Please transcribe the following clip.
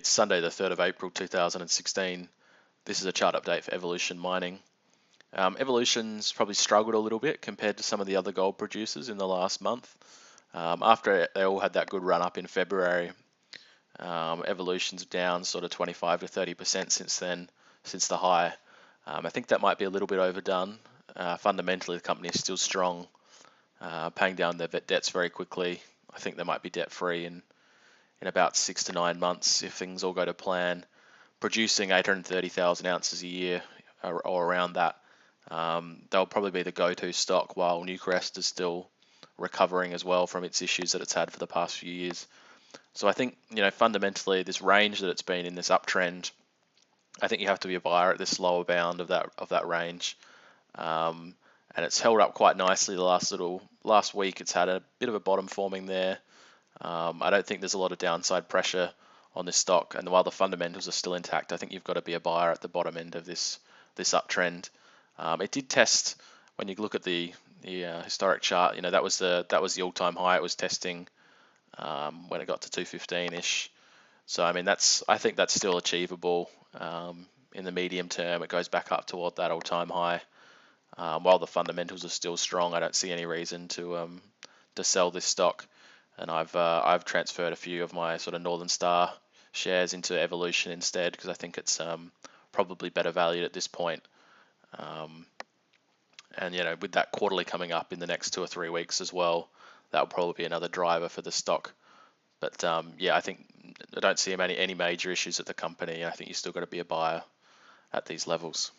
It's Sunday, the 3rd of April 2016. This is a chart update for Evolution Mining. Evolution's probably struggled a little bit compared to some of the other gold producers in the last month. After they all had that good run up in February, Evolution's down sort of 25 to 30% since then, since the high. I think that might be a little bit overdone. Fundamentally, the company is still strong, paying down their debts very quickly. I think they might be debt free in about 6 to 9 months if things all go to plan, producing 830,000 ounces a year or around that. They'll probably be the go-to stock while Newcrest is still recovering as well from its issues that it's had for the past few years. So I think, fundamentally this range that it's been in, this uptrend, I think you have to be a buyer at this lower bound of that range. And it's held up quite nicely the last week. It's had a bit of a bottom forming there. I don't think there's a lot of downside pressure on this stock, and while the fundamentals are still intact, I think you've got to be a buyer at the bottom end of this uptrend. It did test, when you look at the historic chart, that was the all-time high it was testing when it got to 215-ish. So I think that's still achievable in the medium term. It goes back up toward that all-time high. While the fundamentals are still strong, I don't see any reason to sell this stock. And I've transferred a few of my sort of Northern Star shares into Evolution instead, because I think it's probably better valued at this point. And with that quarterly coming up in the next 2 or 3 weeks as well, that will probably be another driver for the stock. But I think I don't see any major issues at the company. I think you still got to be a buyer at these levels.